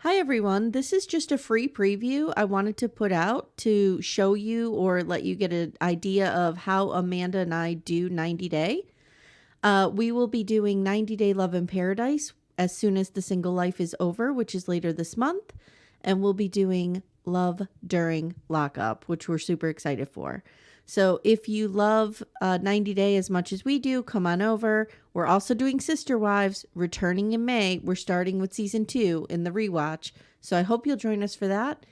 Hi, everyone. This is just a free preview I wanted to put out to show you or let you get an idea of how Amanda and I do 90 Day. We will be doing 90 Day Love in Paradise as soon as the single life is over, which is later this month. And we'll be doing Love During Lockup, which we're super excited for. So if you love 90 Day as much as we do, come on over. We're also doing Sister Wives, returning in May. We're starting with season 2 in the rewatch. So I hope you'll join us for that.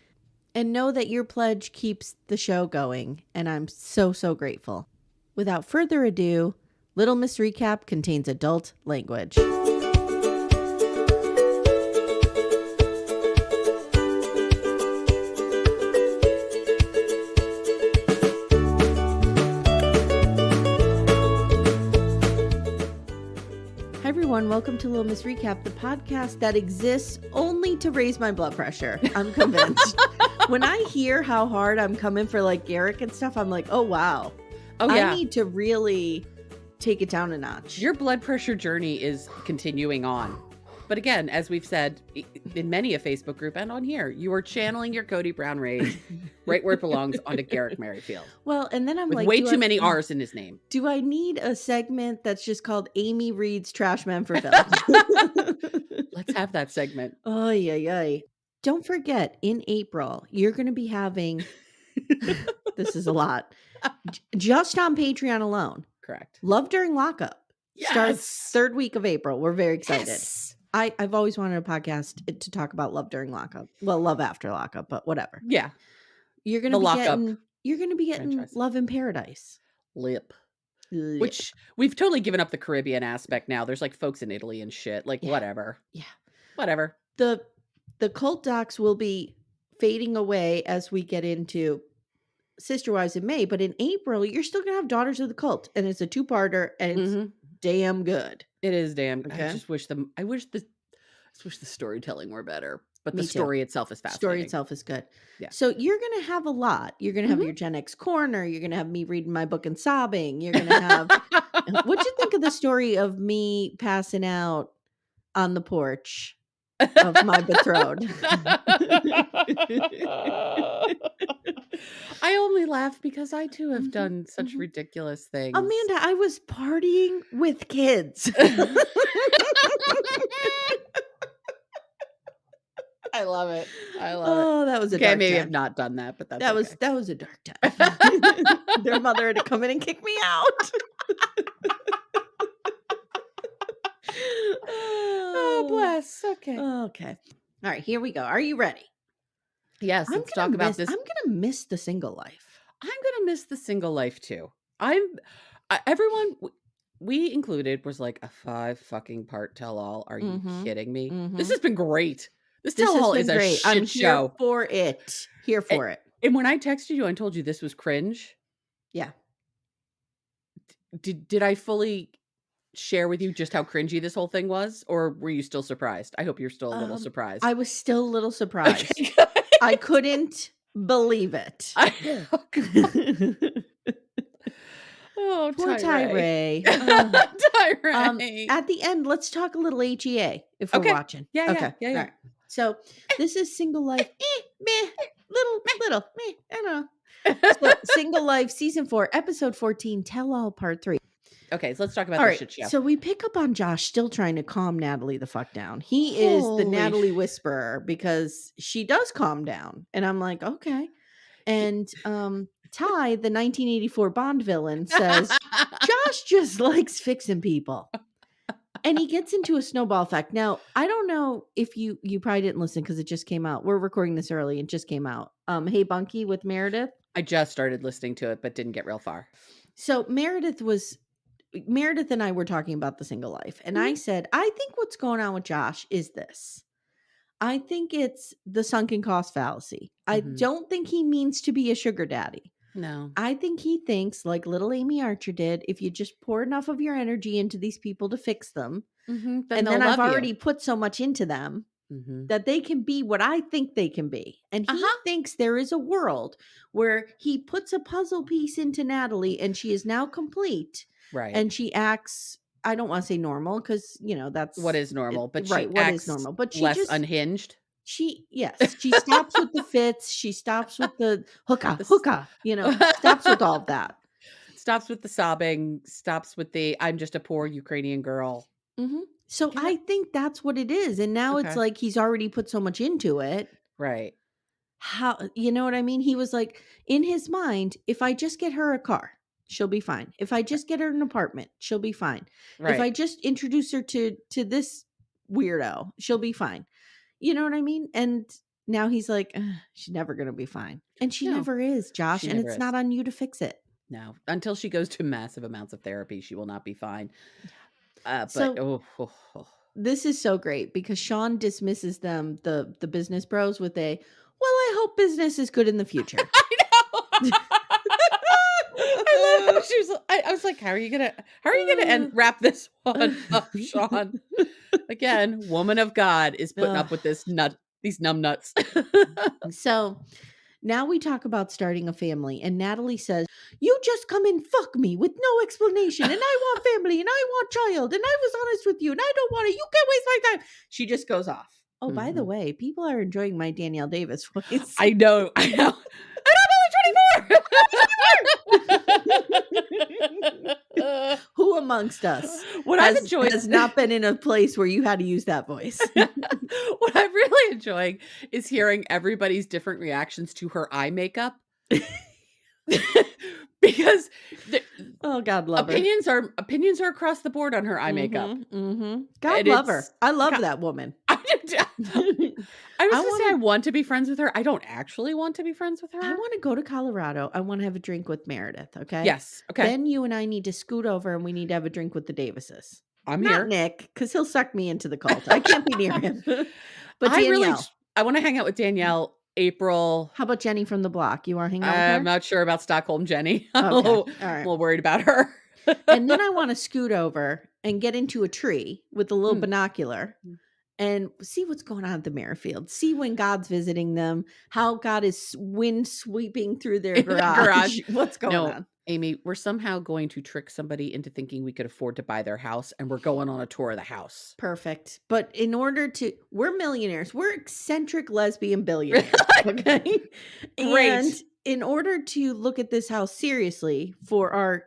And know that your pledge keeps the show going. And I'm so, so grateful. Without further ado, Little Miss Recap contains adult language. Hi everyone, welcome to Little Miss Recap, the podcast that exists only to raise my blood pressure. I'm convinced. When I hear how hard I'm coming for like Garrick and stuff, I'm like, oh wow. Oh yeah. I need to really take it down a notch. Your blood pressure journey is continuing on. But again, as we've said in many a Facebook group and on here, you are channeling your Cody Brown rage right where it belongs onto Garrick Merrifield. Well, and then I'm with like, way too many R's in his name. Do I need a segment that's just called Amy Reads Trash Men for Phil? Let's have that segment. Oh, yeah. Don't forget, in April, you're going to be having, this is a lot, just on Patreon alone. Correct. Love During Lockup. Yes. Starts third week of April. We're very excited. Yes. I've always wanted a podcast to talk about love during lockup. Well, love after lockup, but whatever. Yeah. You're going to be getting franchise. Love in Paradise. Lip. Which we've totally given up the Caribbean aspect now. There's like folks in Italy and shit. Like whatever. Yeah. Whatever. The cult docs will be fading away as we get into Sister Wives in May, but in April you're still going to have Daughters of the Cult, and it's a 2-parter, and it's damn good. It is damn good. Okay. I wish the storytelling were better, but Me the too. story itself is fascinating. Story itself is good. Yeah. So you're going to have a lot. You're going to have your Gen X corner. You're going to have me reading my book and sobbing. You're going to have, what'd you think of the story of me passing out on the porch of my betrothed? I only laugh because I too have done such ridiculous things. Amanda, I was partying with kids. I love it. Oh, that was a okay. dark Maybe time. I've not done that, but that was a dark time. Their mother had to come in and kick me out. Oh, bless. Okay. Okay. All right, here we go. Are you ready? Yes. Let's talk about this. I'm gonna miss the single life. I'm gonna miss the single life too. Everyone, we included, was like a 5 fucking part tell all. Are you kidding me? This has been great. This tell all is a shit I'm show. Here for it. And when I texted you, I told you this was cringe. Yeah. Did I fully share with you just how cringy this whole thing was, or were you still surprised? I hope you're still a little surprised. I was still a little surprised. Okay, I couldn't believe it. Oh, poor Tyray. Tyray. At the end, let's talk a little HEA if we're watching. Yeah. Okay. Yeah. All right. So this is Single Life. Little. I don't know. So Single Life season 4, episode 14, Tell All part 3. Okay, so let's talk about this shit show. So we pick up on Josh still trying to calm Natalie the fuck down. He is the Natalie whisperer because she does calm down. And I'm like, okay. And Ty, the 1984 Bond villain, says, Josh just likes fixing people. And he gets into a snowball effect. Now, I don't know if you probably didn't listen because it just came out. We're recording this early. It just came out. Hey Bunky with Meredith. I just started listening to it, but didn't get real far. So Meredith and I were talking about the single life. And I said, I think what's going on with Josh is this. I think it's the sunken cost fallacy. I don't think he means to be a sugar daddy. No. I think he thinks, like little Amy Archer did, if you just pour enough of your energy into these people to fix them, and then I've already put so much into them that they can be what I think they can be. And he thinks there is a world where he puts a puzzle piece into Natalie and she is now complete. Right. And she acts, I don't want to say normal because, that's what is normal, but right, she what acts is normal, but she less just unhinged. She stops with the fits. She stops with the This hookah, stops with all of that. stops with the sobbing, stops with the "I'm just a poor Ukrainian girl." So Yeah. I think that's what it is. And now it's Okay. like he's already put so much into it. Right. How, you know what I mean? He was like, in his mind, if I just get her a car, she'll be fine. If I just get her an apartment, she'll be fine. If Right. I just introduce her to this weirdo, she'll be fine. You know what I mean? And now he's like, "Ugh, she's never going to be fine." And she No, never is, Josh. she And never it's is. not on you to fix it. No. Until she goes to massive amounts of therapy, she will not be fine. But So this is so great because Shaun dismisses them, the business bros, with a, "Well, I hope business is good in the future." I know. I love how she was. I was like, how are you gonna wrap this one up, Shaun? Again, woman of God is putting up with these numb nuts. So now we talk about starting a family, and Natalie says, "You just come and fuck me with no explanation, and I want family, and I want child, and I was honest with you, and I don't want it. You can't waste my time." She just goes off. Oh, by the way, people are enjoying my Danielle Davis voice. I know. And I'm only 24. Who amongst us What I've enjoyed has not been in a place where you had to use that voice? What I'm really enjoying is hearing everybody's different reactions to her eye makeup. Because oh, God love opinions are across the board on her eye makeup. God love her. I love that woman. I was gonna say I want to be friends with her. I don't actually want to be friends with her. I want to go to Colorado. I want to have a drink with Meredith. Okay. Yes. Okay. Then you and I need to scoot over, and we need to have a drink with the Davises. I'm Not here, Nick, because he'll suck me into the cult. I can't be near him. But Danielle, I want to hang out with Danielle. April. How about Jenny from the block? You want to hang out with her? I'm not sure about Stockholm Jenny. Okay. All right. I'm a little worried about her. And then I want to scoot over and get into a tree with a little binocular and see what's going on at the Merrifield. See when God's visiting them, how God is wind sweeping through their garage. What's going on? Amy, we're somehow going to trick somebody into thinking we could afford to buy their house, and we're going on a tour of the house. Perfect. But in order to, we're millionaires. We're eccentric lesbian billionaires. Okay. Great. And in order to look at this house seriously for our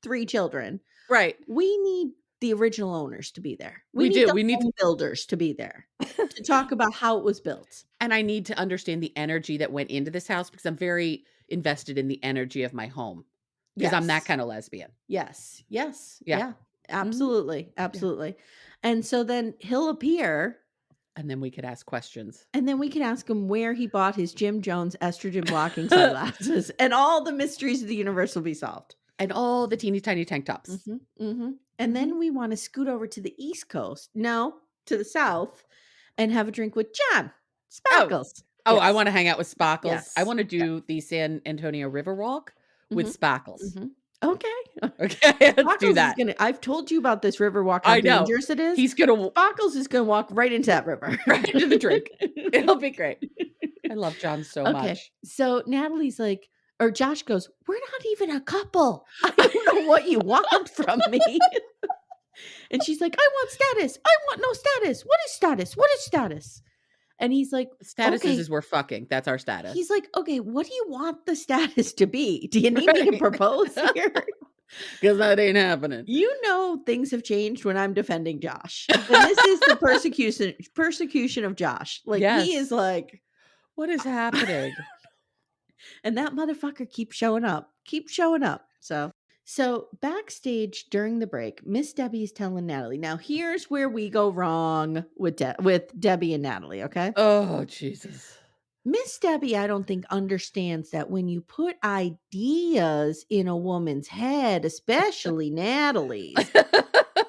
3 children, right, we need the original owners to be there. We need the builders to be there to talk about how it was built. And I need to understand the energy that went into this house because I'm very invested in the energy of my home. Because I'm that kind of lesbian. Yes. Yeah. Absolutely. Absolutely. Yeah. And so then he'll appear. And then we could ask questions. And then we can ask him where he bought his Jim Jones estrogen blocking sunglasses. And all the mysteries of the universe will be solved. And all the teeny tiny tank tops. And then we want to scoot over to the East Coast. No, to the South. And have a drink with John Sparkles. Oh, yes. I want to hang out with Sparkles. Yes. I want to do the San Antonio River Walk with Sparkles. Okay. Let's do that. I've told you about this river walk, how dangerous it is. Sparkles is going to walk right into that river. Right into the drink. It'll be great. I love John so much. So Natalie's like, or Josh goes, "We're not even a couple. I don't know what you want from me." And she's like, "I want status. I want no status. What is status? What is status?" And he's like, status is we're fucking. That's our status. He's like, "Okay, what do you want the status to be? Do you need me to propose here?" Because that ain't happening. You know things have changed when I'm defending Josh. And this is the persecution of Josh. Like, he is like, what is happening? And that motherfucker keeps showing up. So backstage during the break, Miss Debbie is telling Natalie. Now, here's where we go wrong with Debbie and Natalie, okay? Oh, Jesus. Miss Debbie, I don't think understands that when you put ideas in a woman's head, especially Natalie's,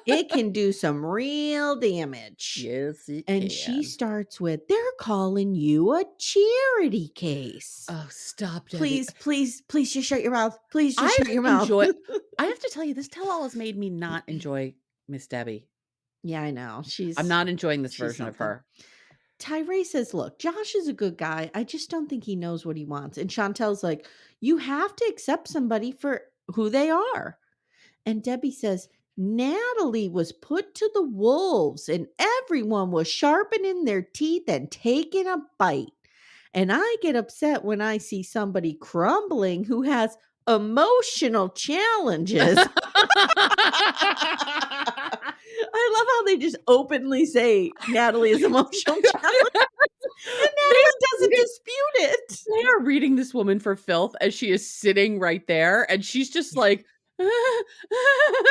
it can do some real damage. Yes, it can. She starts with, "They're calling you a charity case." Oh, stop, Debbie. Please just shut your mouth. Please just shut your mouth. I have to tell you, this tell-all has made me not enjoy Miss Debbie. Yeah, I know. I'm not enjoying this version of her. Tyray says, "Look, Josh is a good guy. I just don't think he knows what he wants." And Chantel's like, "You have to accept somebody for who they are." And Debbie says, Natalie was put to the wolves and everyone was sharpening their teeth and taking a bite. And I get upset when I see somebody crumbling who has emotional challenges. I love how they just openly say Natalie is emotional challenge. And Natalie doesn't dispute it. They are reading this woman for filth as she is sitting right there, and she's just like,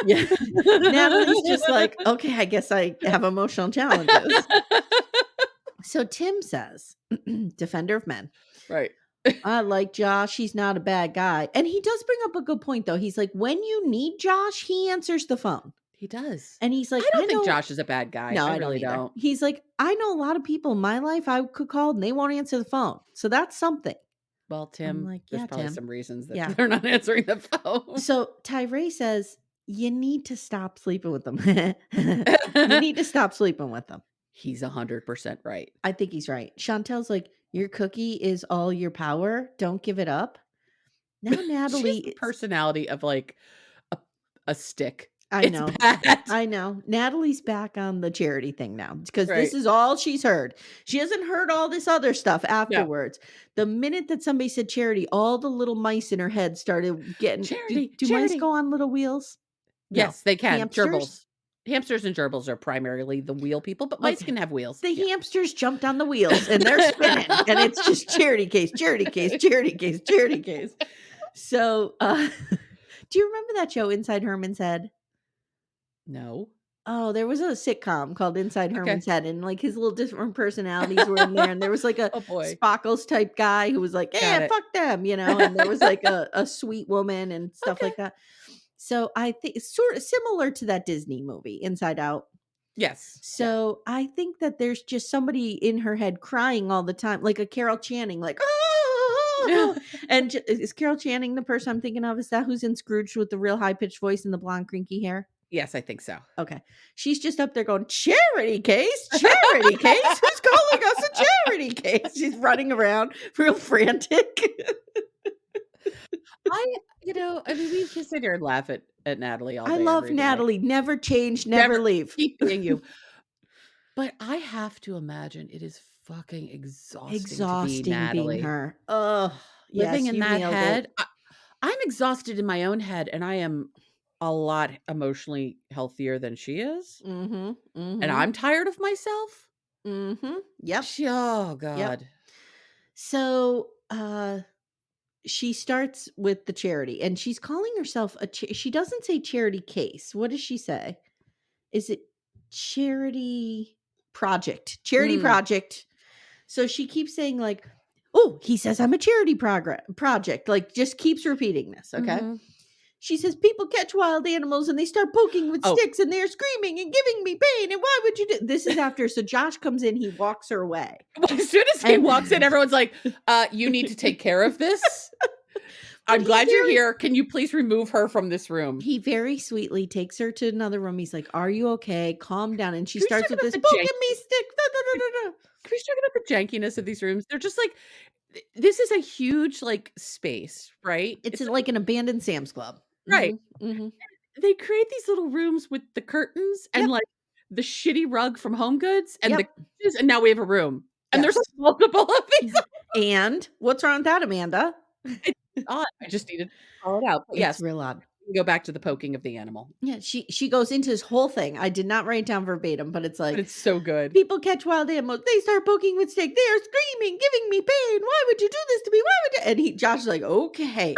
yeah. Natalie's just like, okay, I guess I have emotional challenges. So Tim says, defender of men. Right. I like Josh. He's not a bad guy. And he does bring up a good point, though. He's like, when you need Josh, he answers the phone. He does. And he's like, I don't think Josh is a bad guy. No, I really don't. He's like, I know a lot of people in my life I could call and they won't answer the phone. So that's something. Well, Tim, like, there's probably Tim. some reasons that they're not answering the phone. So Tyray says, you need to stop sleeping with them. You need to stop sleeping with them. He's 100% right. I think he's right. Chantel's like, your cookie is all your power. Don't give it up. Now Natalie, the personality of like a stick. I know. I know. Natalie's back on the charity thing now because this is all she's heard. She hasn't heard all this other stuff afterwards. No. The minute that somebody said charity, all the little mice in her head started getting charity. Do mice go on little wheels? Yes, no. They can. Hamsters? Gerbils. Hamsters and gerbils are primarily the wheel people, but mice can have wheels. The hamsters jumped on the wheels and they're spinning, and it's just charity case, charity case, charity case, charity case. So, do you remember that show Inside Herman's Head? No. Oh, there was a sitcom called Inside Herman's Head, and like his little different personalities were in there, and there was like a Spockles type guy who was like, "Yeah, fuck them," you know, and there was like a sweet woman and stuff like that. So I think it's sort of similar to that Disney movie, Inside Out. Yes. So I think that there's just somebody in her head crying all the time, like a Carol Channing, like, oh. And is Carol Channing the person I'm thinking of? Is that who's in Scrooge with the real high pitched voice and the blonde crinky hair? Yes, I think so. Okay. She's just up there going, charity case, charity case. Who's calling us a charity case? She's running around real frantic. I mean, we just sit here and laugh at Natalie all day. I love Natalie. Never change, never leave. Keep being you. But I have to imagine it is fucking exhausting to be Natalie. Being her. Ugh. Living in that head. I'm exhausted in my own head, and I am a lot emotionally healthier than she is. Mm-hmm, mm-hmm. And I'm tired of myself. Mm-hmm. Yep. Oh, God. Yep. So, she starts with the charity, and she's calling herself she doesn't say charity case. What does she say? Is it charity project? Charity project. So she keeps saying like, oh, he says I'm a charity project. Like just keeps repeating this. Okay. Mm-hmm. She says people catch wild animals and they start poking with sticks and they're screaming and giving me pain. And why would you do this? Is after. So Josh comes in, he walks her away. As soon as he walks in, everyone's like, you need to take care of this. I'm glad you're here. Can you please remove her from this room? He very sweetly takes her to another room. He's like, are you okay? Calm down. And she starts with this poking me stick. Can we talk about the jankiness of these rooms? They're just like, this is a huge like space, right? It's like an abandoned Sam's Club. Right. Mm-hmm. They create these little rooms with the curtains and like the shitty rug from Home Goods and the couches, and now we have a room. And there's multiple of these. And what's wrong with that, Amanda? It's odd. I just needed to call it out. But yes, real odd. Go back to the poking of the animal. Yeah, she goes into this whole thing. I did not write it down verbatim, but it's like, it's so good. People catch wild animals. They start poking with sticks. They are screaming, giving me pain. Why would you do this to me? Why would you? And Josh is like, okay,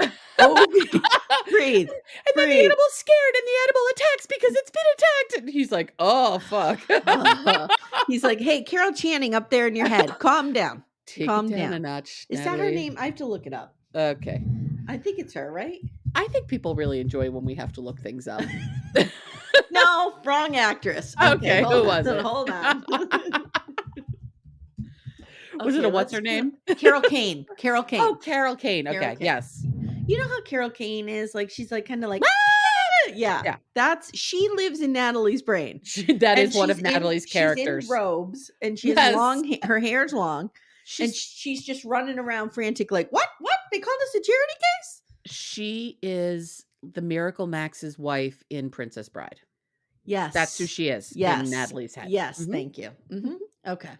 breathe. And then the animal's scared, and the animal attacks because it's been attacked. And he's like, oh fuck. He's like, hey, Carol Channing up there in your head, calm down. Calm down a notch. Is that her name? I have to look it up. Okay. I think it's her, right? I think people really enjoy when we have to look things up. No, wrong actress. Okay, who was it? Hold on. Was it what's her name? Carol Kane. Carol Kane. Oh, Carol Kane. Okay, yes. You know how Carol Kane is? Like, she's like kind of like, yeah. She lives in Natalie's brain. That is one of Natalie's characters. She's in robes, and she has long, her hair's long. And she's just running around frantic, like, what? They called us a charity case? She is the Miracle Max's wife in Princess Bride. That's who Yes. she is in Yes. Natalie's head. Yes. Mhm. Thank you. Okay.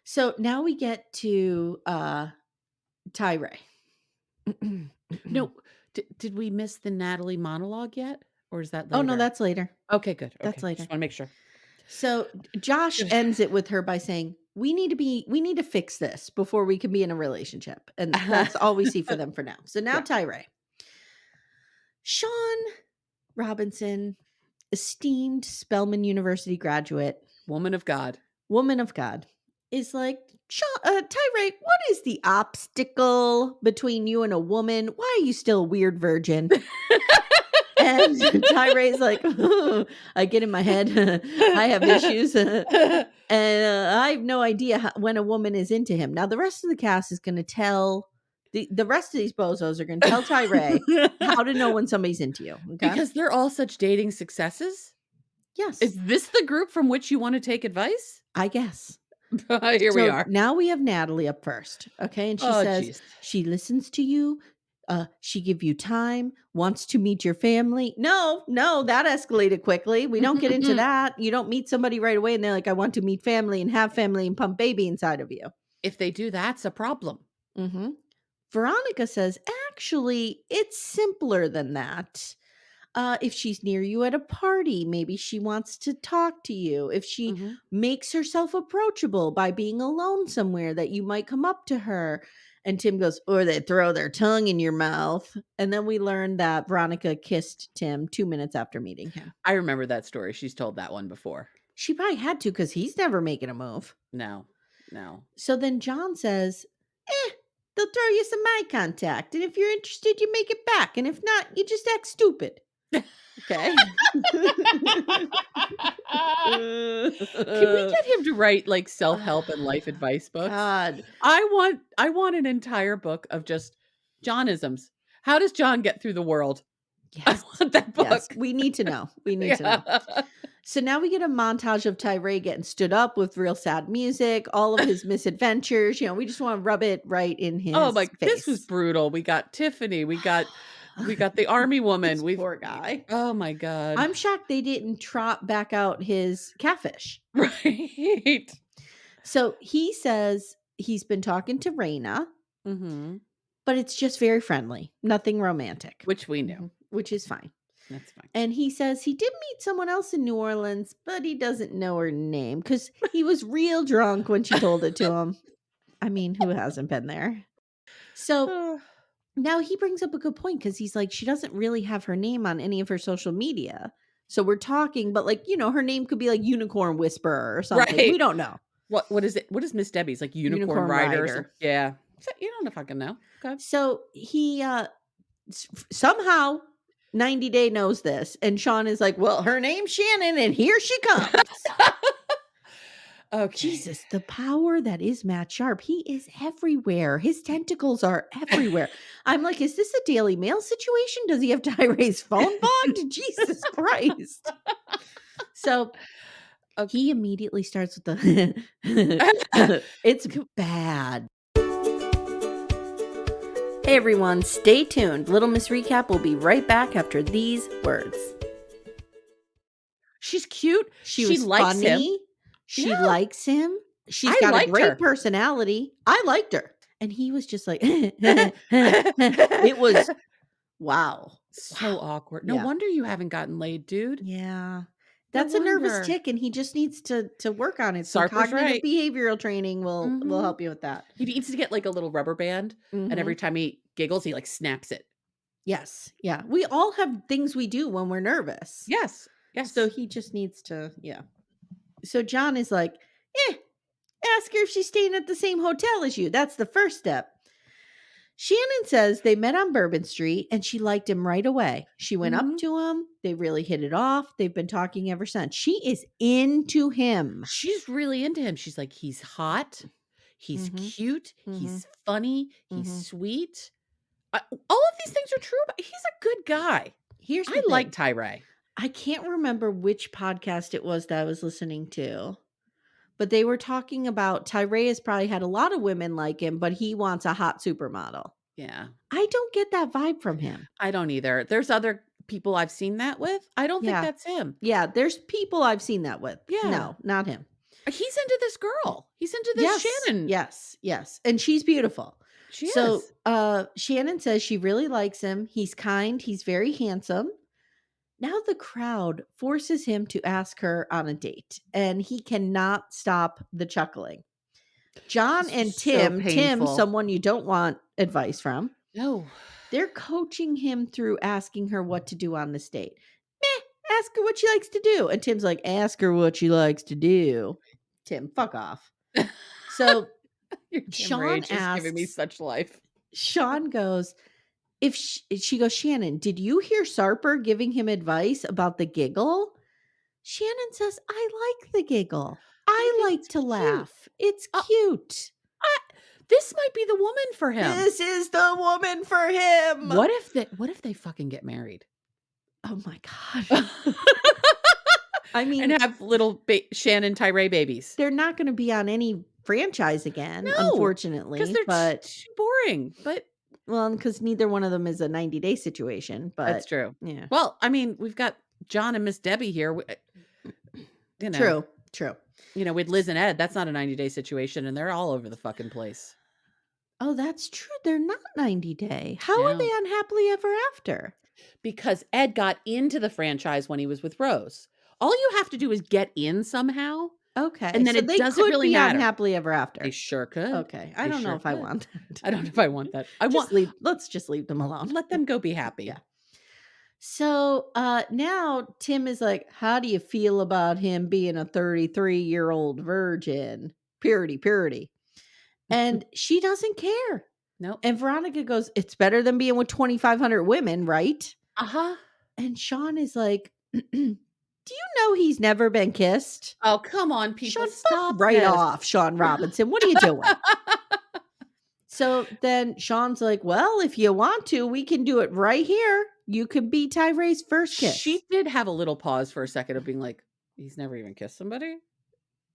So now we get to Tyray. No, did we miss the Natalie monologue yet? Or is that Oh, no, later? that's later. Okay, good. That's Okay. later. Just want to make sure. So Josh ends it with her by saying, we need to fix this before we can be in a relationship. And that's all we see for them for now. So now Yeah. Tyray. Shaun Robinson, esteemed Spelman University graduate, Woman of God. is like, Tyray, what is the obstacle between you and a woman? Why are you still a weird virgin? And Tyray's like, I get in my head. I have issues. And I have no idea when a woman is into him. Now, the rest of the cast is going to tell, the rest of these bozos are going to tell Tyray how to know when somebody's into you. Okay? Because they're all such dating successes? Yes. Is this the group from which you want to take advice? I guess. Here we are. Now we have Natalie up first. Okay. And she says, geez. she listens to you. She give you time, wants to meet your family. No, that escalated quickly. We don't get into that. You don't meet somebody right away and they're like, I want to meet family and have family and pump baby inside of you. If they do, that's a problem. Veronica says, actually, it's simpler than that. If she's near you at a party, maybe she wants to talk to you. If she makes herself approachable by being alone somewhere, that you might come up to her. And Tim goes, or they throw their tongue in your mouth. And then we learned that Veronica kissed Tim 2 minutes after meeting him. I remember that story. She's told that one before. She probably had to because he's never making a move. No. So then John says, they'll throw you some eye contact. And if you're interested, you make it back. And if not, you just act stupid. Okay. Can we get him to write like self-help and life advice books? God. I want an entire book of just Johnisms. How does John get through the world? Yes. I want that book. Yes. We need to know. To know. So now we get a montage of Tyray getting stood up with real sad music, all of his misadventures. We just want to rub it right in his face. This was brutal. We got Tiffany. We got the army woman. Poor guy. Oh my God. I'm shocked they didn't trot back out his catfish. Right. So he says he's been talking to Raina, but it's just very friendly, nothing romantic. Which we knew. Which is fine. That's fine. And he says he did meet someone else in New Orleans, but he doesn't know her name because he was real drunk when she told it to him. I mean, who hasn't been there? So now he brings up a good point because he's like, she doesn't really have her name on any of her social media. So we're talking, but like, her name could be like Unicorn Whisperer or something. Right. We don't know. What is it? What is Miss Debbie's? Like Unicorn Rider? Yeah. You don't fucking know. Okay. So he somehow 90 Day knows this. And Shaun is like, well, her name's Shannon and here she comes. Okay. Jesus, the power that is Matt Sharp. He is everywhere. His tentacles are everywhere. I'm like, is this a Daily Mail situation? Does he have Tyray's phone bogged? Jesus Christ. So he immediately starts with the it's bad. Hey everyone, stay tuned. Little Miss Recap will be right back after these words. She's cute. She likes funny. Him. She likes him. She's got a great personality. I liked her. And he was just like, it was, wow. So awkward. No wonder you haven't gotten laid, dude. Yeah. That's a nervous tick, and he just needs to work on it. So Sarper's cognitive behavioral training will help you with that. He needs to get like a little rubber band, and every time he giggles, he like snaps it. Yes. Yeah. We all have things we do when we're nervous. Yes. So he just needs to, So John is like, ask her if she's staying at the same hotel as you. That's the first step. Shannon says they met on Bourbon Street and she liked him right away. She went up to him. They really hit it off. They've been talking ever since. She is into him. She's really into him. She's like, he's hot. He's cute. He's funny. He's sweet. All of these things are true, but he's a good guy. I like Tyray. I can't remember which podcast it was that I was listening to, but they were talking about Tyray has probably had a lot of women like him, but he wants a hot supermodel. Yeah. I don't get that vibe from him. I don't either. There's other people I've seen that with. I don't think Yeah. that's him. Yeah, there's people I've seen that with. Yeah. No, not him. He's into this girl. He's into this Shannon. Yes. And she's beautiful. She So, is. Shannon says she really likes him. He's kind. He's very handsome. Now the crowd forces him to ask her on a date, and he cannot stop the chuckling. John and Tim, someone you don't want advice from. No. They're coaching him through asking her what to do on this date. Ask her what she likes to do. And Tim's like, ask her what she likes to do. Tim, fuck off. So Shaun asks, giving me such life. Shaun goes, if she goes, Shannon, did you hear Sarper giving him advice about the giggle? Shannon says, I like the giggle. I like to laugh. It's cute. This might be the woman for him. This is the woman for him. What if they fucking get married? Oh my God. I mean, and have little Shannon Tyray babies. They're not going to be on any franchise again, unfortunately. Because they're too boring. But because neither one of them is a 90-day situation. But that's true. Yeah. Well, I mean, we've got John and Miss Debbie here. You know, true. You know, with Liz and Ed, that's not a 90-day situation, and they're all over the fucking place. Oh, that's true. They're not 90-day. How are they on Happily Ever After? Because Ed got into the franchise when he was with Rose. All you have to do is get in somehow. Okay. And then it doesn't really matter. On Happily Ever After. They sure could. Okay. I don't know if I want that. I don't know if I want that. Let's just leave them alone. Let them go be happy. Yeah. So now Tim is like, how do you feel about him being a 33-year-old virgin? Purity. And she doesn't care. Nope. And Veronica goes, it's better than being with 2,500 women, right? Uh-huh. And Shaun is like, do you know he's never been kissed? Oh, come on, people. Shaun, stop right off, Shaun Robinson. What are you doing? So then Shaun's like, well, if you want to, we can do it right here. You could be Tyray's first kiss. She did have a little pause for a second of being like, he's never even kissed somebody?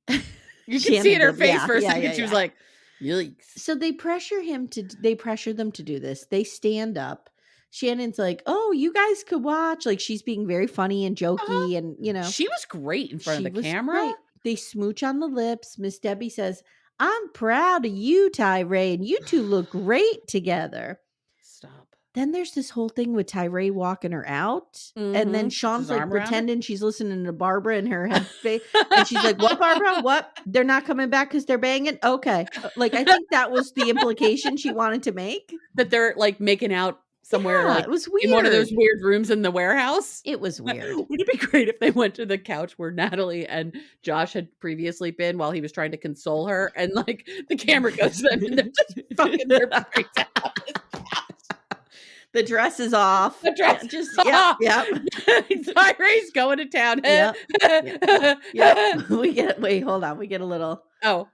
You can see in her face for a second. She was like, yikes. So they pressure them to do this. They stand up. Shannon's like, oh, you guys could watch. Like, she's being very funny and jokey. And, you know. She was great in front of the camera. Great. They smooch on the lips. Miss Debbie says, I'm proud of you, Tyray, and you two look great together. Stop. Then there's this whole thing with Tyray walking her out. Mm-hmm. And then Shaun's like pretending she's listening to Barbara in her head. And she's like, what, Barbara? What? They're not coming back because they're banging? Okay. Like, I think that was the implication she wanted to make. That they're like making out somewhere. Yeah, it was weird. In one of those weird rooms in the warehouse. It was weird. Would it be great if they went to the couch where Natalie and Josh had previously been while he was trying to console her, and like the camera goes to them and they're just fucking their brains out. The dress is off. The dress just off. Yep. Tyray's going to town. Yep. Wait, hold on. We get a little. Oh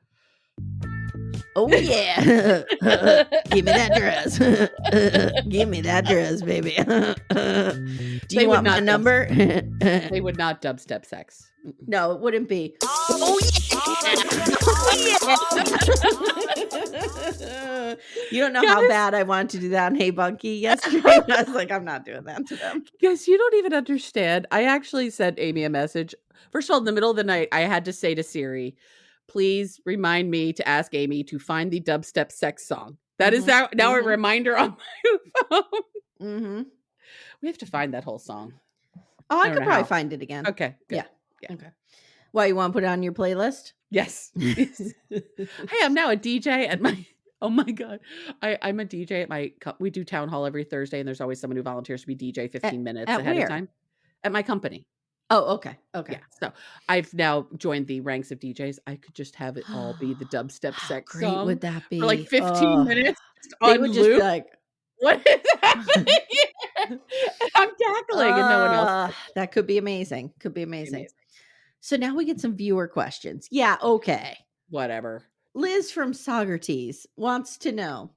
yeah. Give me that dress. Give me that dress, baby. Do you want my number? They would not dubstep sex. No, it wouldn't be. Oh yeah. You don't know how bad I wanted to do that on Hey Bunky yesterday. I was like, I'm not doing that to them. Guys, you don't even understand. I actually sent Amy a message. First of all, in the middle of the night, I had to say to Siri, please remind me to ask Amy to find the dubstep sex song. That is now a reminder on my phone. Mm-hmm. We have to find that whole song. Oh, I could probably find it again. Okay. Good. Yeah. Okay. Why, you want to put it on your playlist? Yes. Hey, I'm now a DJ at my, oh my God. I'm a DJ at we do town hall every Thursday, and there's always someone who volunteers to be DJ 15 minutes ahead of time. At my company. Oh, okay. Yeah. So I've now joined the ranks of DJs. I could just have it all be the dubstep sex great song. Would that be? For like 15 minutes they would just be like, what is happening here? And I'm cackling and no one else. That could be amazing. Could be amazing. So now we get some viewer questions. Yeah, okay. Whatever. Liz from Socrates wants to know,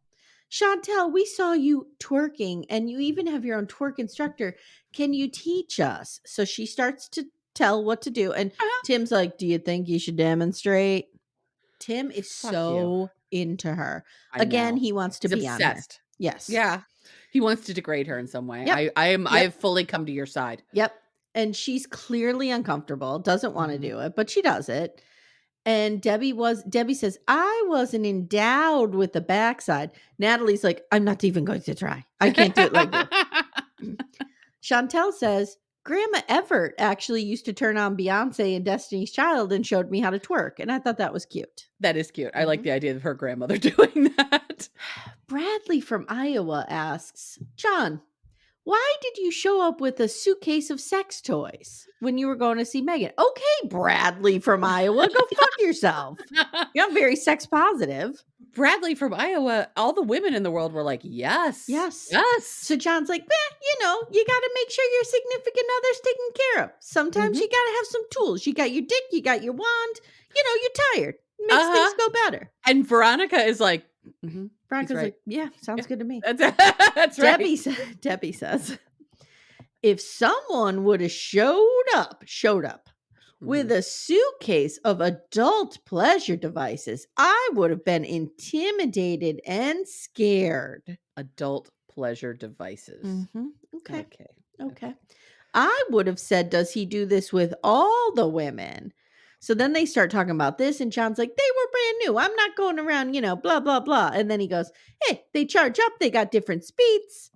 Chantel, we saw you twerking and you even have your own twerk instructor. Can you teach us? So she starts to tell what to do. And Tim's like, do you think you should demonstrate? Tim is into her. Again, he wants to be obsessed. On her. Yes. Yeah. He wants to degrade her in some way. Yep. I Yep. have fully come to your side. Yep. And she's clearly uncomfortable, doesn't want to do it, but she does it. And Debbie says, I wasn't endowed with the backside. Natalie's like, I'm not even going to try. I can't do it like you. Chantel says, Grandma Everett actually used to turn on Beyonce and Destiny's Child and showed me how to twerk. And I thought that was cute. That is cute. I like the idea of her grandmother doing that. Bradley from Iowa asks, John, why did you show up with a suitcase of sex toys when you were going to see Meghan? Okay, Bradley from Iowa, go fuck yourself. You're very sex positive. Bradley from Iowa, all the women in the world were like, yes. Yes. Yes. So John's like, you got to make sure your significant other's taken care of. Sometimes you got to have some tools. You got your dick, you got your wand. You're tired. Makes things go better. And Veronica is like, Veronica's like, yeah, sounds good to me. That's right. Debbie says, if someone would have showed up with a suitcase of adult pleasure devices, I would have been intimidated and scared. Adult pleasure devices. Okay. I would have said, does he do this with all the women? So then they start talking about this, and John's like, they were brand new. I'm not going around, blah, blah, blah. And then he goes, hey, they charge up. They got different speeds.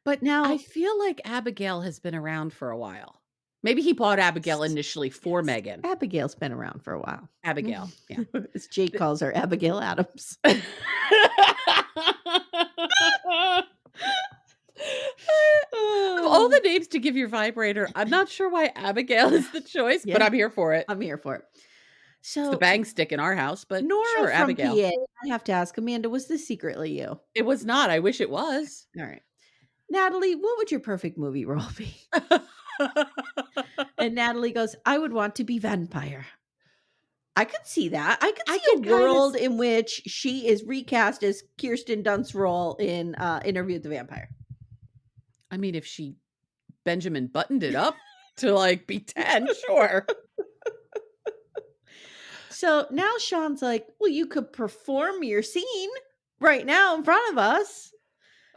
But now I feel like Abigail has been around for a while. Maybe he bought Abigail initially for Meghan. Abigail's been around for a while. Abigail, yeah. As Jake calls her, Abigail Adams. Of all the names to give your vibrator, I'm not sure why Abigail is the choice, but I'm here for it. I'm here for it. So it's the bang stick in our house, but Nora sure, from Abigail. PA, I have to ask, Amanda, was this secretly you? It was not. I wish it was. All right. Natalie, what would your perfect movie role be? And Natalie goes, I would want to be vampire. I could see that. I could see a world in which she is recast as Kirsten Dunst's role in Interview with the Vampire. I mean, if she Benjamin buttoned it up to be 10, sure. So now Shaun's like, well, you could perform your scene right now in front of us.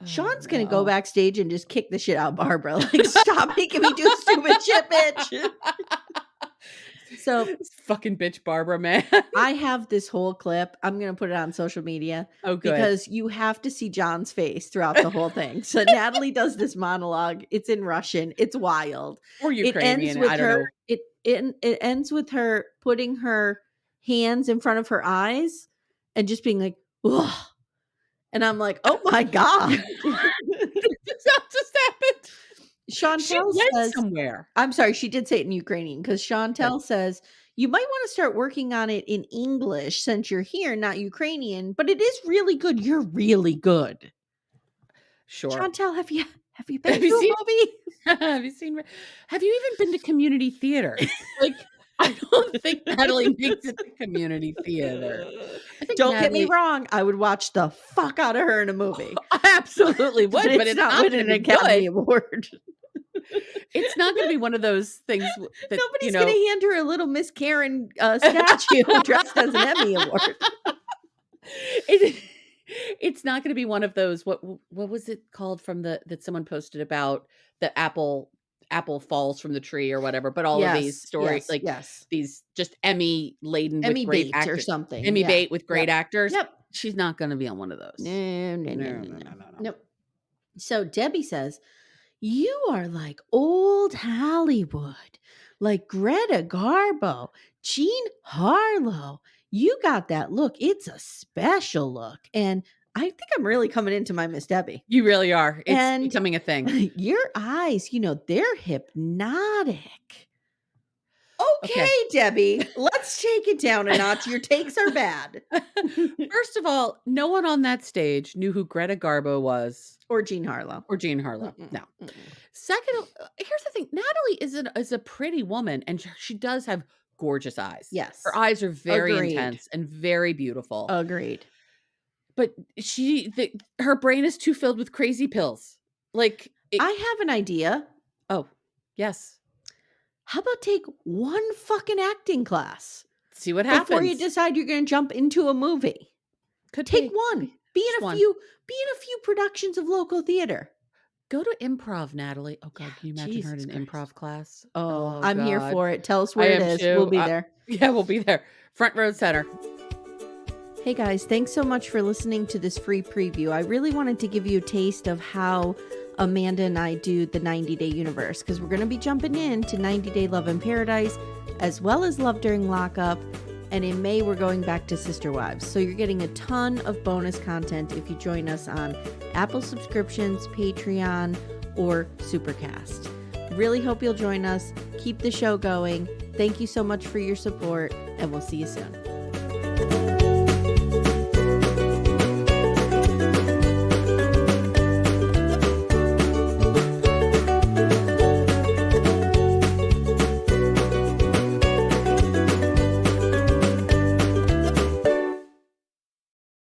Shaun's going to go backstage and just kick the shit out of Barbara. Stop making me do stupid shit, bitch. So this fucking bitch Barbara, man. I have this whole clip. I'm going to put it on social media. Oh, good. Because you have to see John's face throughout the whole thing. So Natalie does this monologue. It's in Russian. It's wild. Or Ukrainian. I don't know. It ends with her putting her hands in front of her eyes and just being like, ugh. And I'm like, oh my God. That just happened. Chantel says somewhere. I'm sorry, she did say it in Ukrainian because Chantel says you might want to start working on it in English since you're here, not Ukrainian, but it is really good. You're really good. Sure. Chantel, have you been to a movie? Have you even been to community theater? I don't think Natalie makes it to community theater. Don't get me wrong. I would watch the fuck out of her in a movie. I absolutely would, but it's not winning an Academy Award. It's not going to be one of those things that nobody's going to hand her a little Miss Karen statue dressed as an Emmy Award. It's not going to be one of those. What was it called from that someone posted about the apple falls from the tree or whatever, but all of these stories, these just Emmy laden with great bait actors or something. Emmy bait with great actors. Yep. She's not going to be on one of those. No. So Debbie says, you are like old Hollywood, like Greta Garbo, Jean Harlow. You got that look. It's a special look. And I think I'm really coming into my Miss Debbie. You really are. It's becoming a thing. Your eyes, they're hypnotic. Okay, Debbie, let's take it down a notch. Your takes are bad. First of all, no one on that stage knew who Greta Garbo was. Or Jean Harlow. No. Second, here's the thing. Natalie is a pretty woman, and she does have gorgeous eyes. Yes. Her eyes are very intense and very beautiful. Agreed. But her brain is too filled with crazy pills. I have an idea. Oh, yes. How about take one fucking acting class? See what happens. Before you decide you're going to jump into a movie. Take one. Be Just in one. a few productions of local theater. Go to improv, Natalie. Oh God, can you imagine her in Jesus an Christ. improv class? Oh, Oh I'm here God. for it. Tell us I where it am is. We'll too. be there. Yeah, we'll be there. Front row center. Hey guys, thanks so much for listening to this free preview. I really wanted to give you a taste of how Amanda and I do the 90-Day Universe, because we're going to be jumping into 90-Day Love in Paradise, as well as Love During Lockup, and in May we're going back to Sister Wives. So you're getting a ton of bonus content if you join us on Apple subscriptions, Patreon, or Supercast. Really hope you'll join us. Keep the show going. Thank you so much for your support, and we'll see you soon.